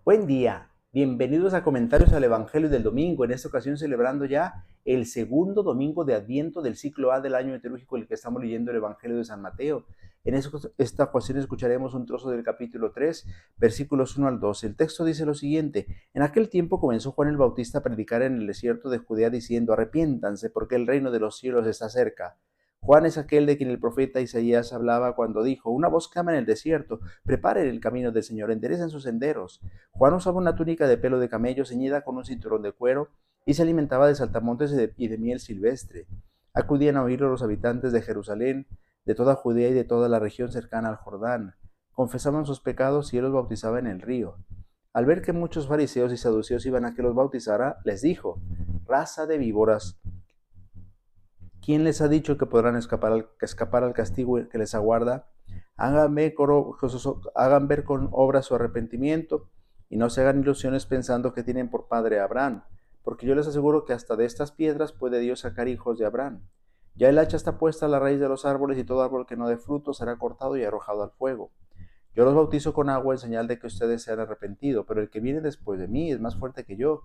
Buen día, bienvenidos a Comentarios al Evangelio del Domingo, en esta ocasión celebrando ya el segundo domingo de Adviento del ciclo A del año litúrgico en el que estamos leyendo el Evangelio de San Mateo. En esta ocasión escucharemos un trozo del capítulo 3, versículos 1 al 12. El texto dice lo siguiente: En aquel tiempo comenzó Juan el Bautista a predicar en el desierto de Judea diciendo: arrepiéntanse porque el reino de los cielos está cerca. Juan es aquel de quien el profeta Isaías hablaba cuando dijo: una voz clama en el desierto, preparen el camino del Señor, enderecen sus senderos. Juan usaba una túnica de pelo de camello ceñida con un cinturón de cuero y se alimentaba de saltamontes y de miel silvestre. Acudían a oírlo los habitantes de Jerusalén, de toda Judea y de toda la región cercana al Jordán. Confesaban sus pecados y él los bautizaba en el río. Al ver que muchos fariseos y saduceos iban a que los bautizara, les dijo: raza de víboras, ¿quién les ha dicho que podrán escapar al castigo que les aguarda? Hagan ver con obras su arrepentimiento y no se hagan ilusiones pensando que tienen por padre a Abraham, porque yo les aseguro que hasta de estas piedras puede Dios sacar hijos de Abraham. Ya el hacha está puesta a la raíz de los árboles y todo árbol que no dé fruto será cortado y arrojado al fuego. Yo los bautizo con agua en señal de que ustedes se han arrepentido, pero el que viene después de mí es más fuerte que yo,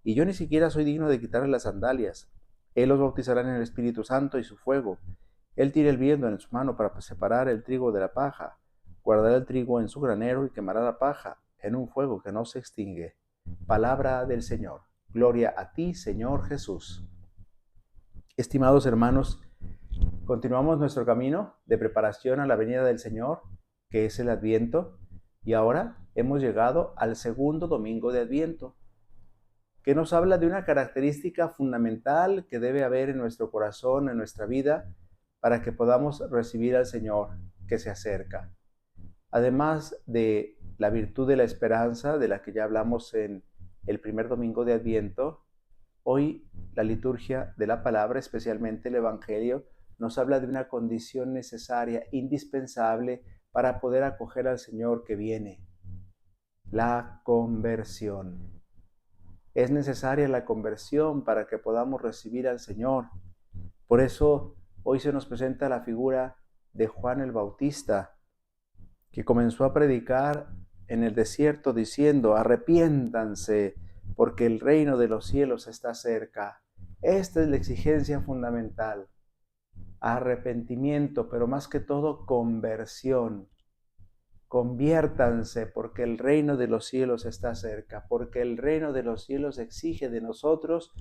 y yo ni siquiera soy digno de quitarle las sandalias. Él los bautizará en el Espíritu Santo y su fuego. Él tira el viento en su mano para separar el trigo de la paja. Guardará el trigo en su granero y quemará la paja en un fuego que no se extingue. Palabra del Señor. Gloria a ti, Señor Jesús. Estimados hermanos, continuamos nuestro camino de preparación a la venida del Señor, que es el Adviento, y ahora hemos llegado al segundo domingo de Adviento, que nos habla de una característica fundamental que debe haber en nuestro corazón, en nuestra vida, para que podamos recibir al Señor que se acerca. Además de la virtud de la esperanza, de la que ya hablamos en el primer domingo de Adviento, hoy la liturgia de la palabra, especialmente el Evangelio, nos habla de una condición necesaria, indispensable, para poder acoger al Señor que viene: la conversión. Es necesaria la conversión para que podamos recibir al Señor. Por eso hoy se nos presenta la figura de Juan el Bautista, que comenzó a predicar en el desierto diciendo: arrepiéntanse porque el reino de los cielos está cerca. Esta es la exigencia fundamental: arrepentimiento, pero más que todo conversión. Conviértanse porque el reino de los cielos está cerca, porque el reino de los cielos exige de nosotros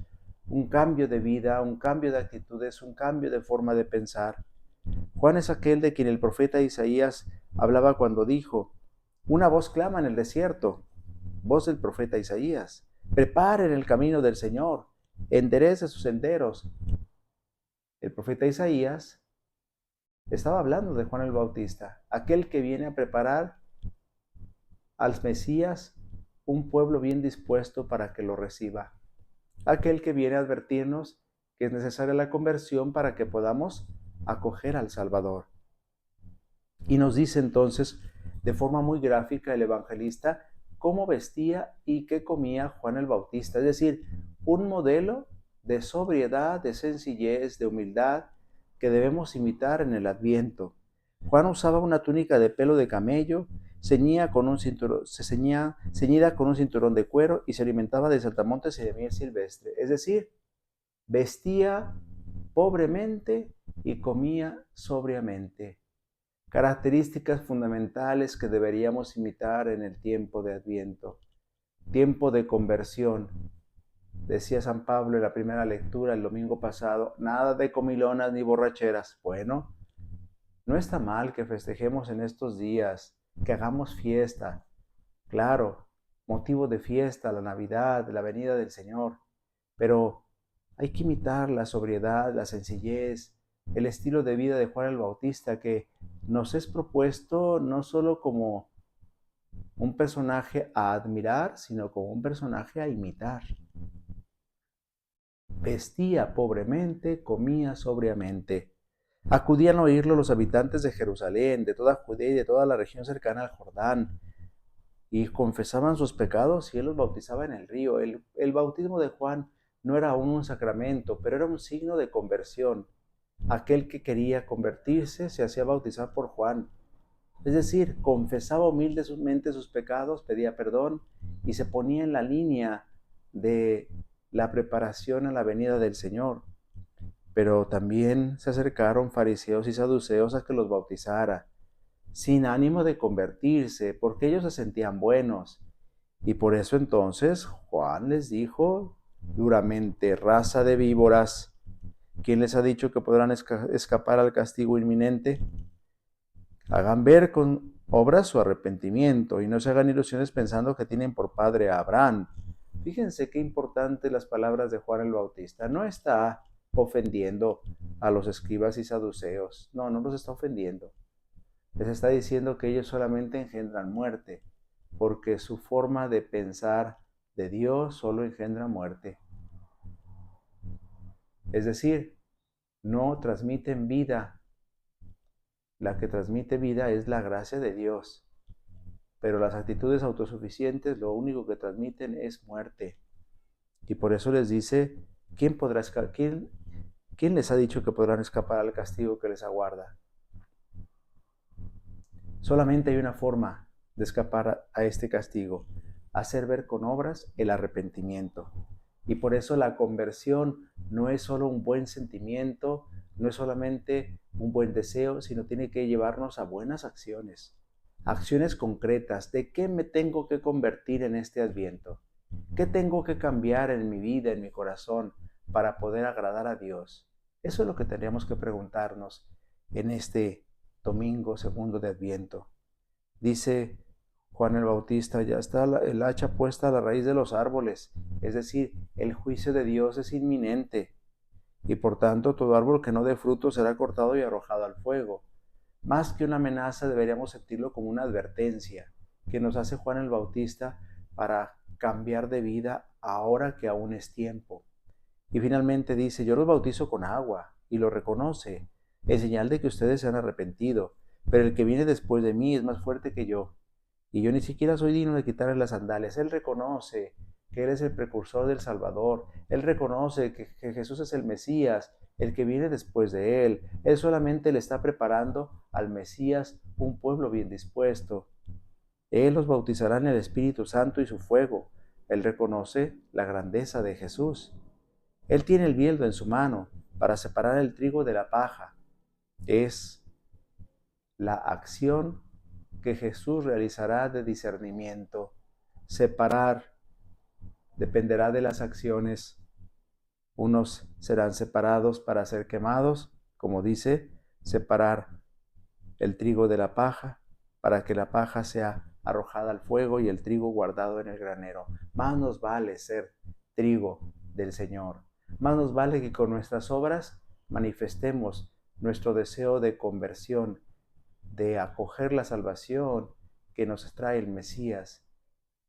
un cambio de vida, un cambio de actitudes, un cambio de forma de pensar. Juan es aquel de quien el profeta Isaías hablaba cuando dijo: una voz clama en el desierto, voz del profeta Isaías: preparen el camino del Señor, enderece sus senderos. El profeta Isaías estaba hablando de Juan el Bautista, aquel que viene a preparar al Mesías, un pueblo bien dispuesto para que lo reciba. Aquel que viene a advertirnos que es necesaria la conversión para que podamos acoger al Salvador. Y nos dice entonces, de forma muy gráfica, el evangelista, cómo vestía y qué comía Juan el Bautista. Es decir, un modelo de sobriedad, de sencillez, de humildad que debemos imitar en el Adviento. Juan usaba una túnica de pelo de camello, ceñida con un cinturón de cuero y se alimentaba de saltamontes y de miel silvestre. Es decir, vestía pobremente y comía sobriamente. Características fundamentales que deberíamos imitar en el tiempo de Adviento. Tiempo de conversión. Decía San Pablo en la primera lectura el domingo pasado: nada de comilonas ni borracheras. Bueno, no está mal que festejemos en estos días, que hagamos fiesta. Claro, motivo de fiesta, la Navidad, la venida del Señor. Pero hay que imitar la sobriedad, la sencillez, el estilo de vida de Juan el Bautista, que nos es propuesto no solo como un personaje a admirar, sino como un personaje a imitar. Vestía pobremente, comía sobriamente. Acudían a oírlo los habitantes de Jerusalén, de toda Judea y de toda la región cercana al Jordán, y confesaban sus pecados y él los bautizaba en el río. El bautismo de Juan no era aún un sacramento, pero era un signo de conversión. Aquel que quería convertirse se hacía bautizar por Juan. Es decir, confesaba humildemente sus pecados, pedía perdón y se ponía en la línea de la preparación a la venida del Señor. Pero también se acercaron fariseos y saduceos a que los bautizara, sin ánimo de convertirse, porque ellos se sentían buenos. Y por eso entonces Juan les dijo duramente: raza de víboras, ¿quién les ha dicho que podrán escapar al castigo inminente? Hagan ver con obras su arrepentimiento y no se hagan ilusiones pensando que tienen por padre a Abraham. Fíjense qué importantes las palabras de Juan el Bautista. No está ofendiendo a los escribas y saduceos. No, no los está ofendiendo. Les está diciendo que ellos solamente engendran muerte, porque su forma de pensar de Dios solo engendra muerte. Es decir, no transmiten vida. La que transmite vida es la gracia de Dios. Pero las actitudes autosuficientes lo único que transmiten es muerte. Y por eso les dice: ¿quién les ha dicho que podrán escapar al castigo que les aguarda? Solamente hay una forma de escapar a este castigo: hacer ver con obras el arrepentimiento. Y por eso la conversión no es solo un buen sentimiento, no es solamente un buen deseo, sino tiene que llevarnos a buenas acciones. Acciones concretas. ¿De qué me tengo que convertir en este Adviento? ¿Qué tengo que cambiar en mi vida, en mi corazón, para poder agradar a Dios? Eso es lo que tendríamos que preguntarnos en este domingo segundo de Adviento. Dice Juan el Bautista: ya está el hacha puesta a la raíz de los árboles. Es decir, el juicio de Dios es inminente. Y por tanto, todo árbol que no dé fruto será cortado y arrojado al fuego. Más que una amenaza, deberíamos sentirlo como una advertencia que nos hace Juan el Bautista para cambiar de vida ahora que aún es tiempo. Y finalmente dice: yo los bautizo con agua, y lo reconoce, en señal de que ustedes se han arrepentido, pero el que viene después de mí es más fuerte que yo, y yo ni siquiera soy digno de quitarle las sandalias. Él reconoce que Él es el precursor del Salvador. Él reconoce que Jesús es el Mesías, el que viene después de Él. Él solamente le está preparando al Mesías un pueblo bien dispuesto. Él los bautizará en el Espíritu Santo y su fuego. Él reconoce la grandeza de Jesús. Él tiene el bieldo en su mano para separar el trigo de la paja. Es la acción que Jesús realizará de discernimiento. Separar dependerá de las acciones. Unos serán separados para ser quemados, como dice, separar el trigo de la paja, para que la paja sea arrojada al fuego y el trigo guardado en el granero. Más nos vale ser trigo del Señor. Más nos vale que con nuestras obras manifestemos nuestro deseo de conversión, de acoger la salvación que nos trae el Mesías,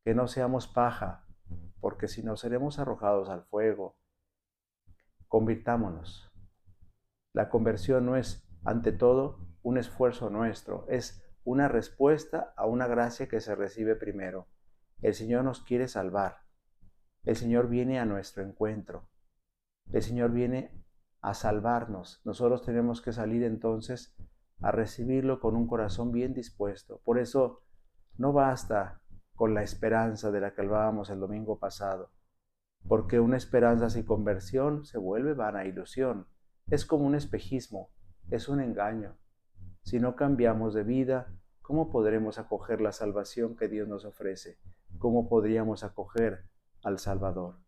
que no seamos paja, porque si no seremos arrojados al fuego. Convirtámonos. La conversión no es, ante todo, un esfuerzo nuestro, es una respuesta a una gracia que se recibe primero. El Señor nos quiere salvar. El Señor viene a nuestro encuentro. El Señor viene a salvarnos. Nosotros tenemos que salir entonces a recibirlo con un corazón bien dispuesto. Por eso no basta con la esperanza de la que hablábamos el domingo pasado, porque una esperanza sin conversión se vuelve vana ilusión. Es como un espejismo, es un engaño. Si no cambiamos de vida, ¿cómo podremos acoger la salvación que Dios nos ofrece? ¿Cómo podríamos acoger al Salvador?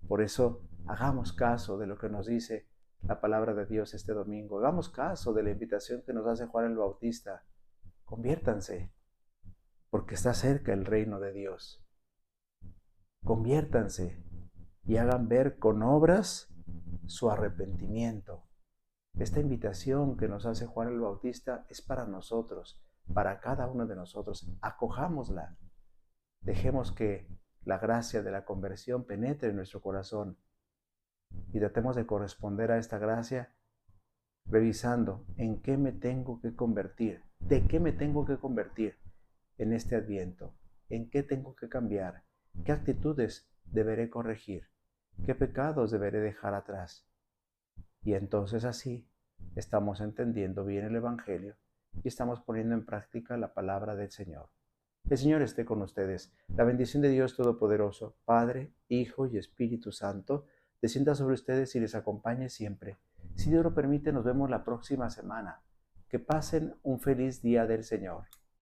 Por eso, hagamos caso de lo que nos dice la palabra de Dios este domingo. Hagamos caso de la invitación que nos hace Juan el Bautista. Conviértanse, porque está cerca el reino de Dios. Conviértanse y hagan ver con obras su arrepentimiento. Esta invitación que nos hace Juan el Bautista es para nosotros, para cada uno de nosotros. Acojámosla. Dejemos que la gracia de la conversión penetre en nuestro corazón y tratemos de corresponder a esta gracia revisando en qué me tengo que convertir, de qué me tengo que convertir en este Adviento, en qué tengo que cambiar, qué actitudes deberé corregir, qué pecados deberé dejar atrás. Y entonces así estamos entendiendo bien el Evangelio y estamos poniendo en práctica la palabra del Señor. El Señor esté con ustedes. La bendición de Dios Todopoderoso, Padre, Hijo y Espíritu Santo, descienda sobre ustedes y les acompañe siempre. Si Dios lo permite, nos vemos la próxima semana. Que pasen un feliz día del Señor.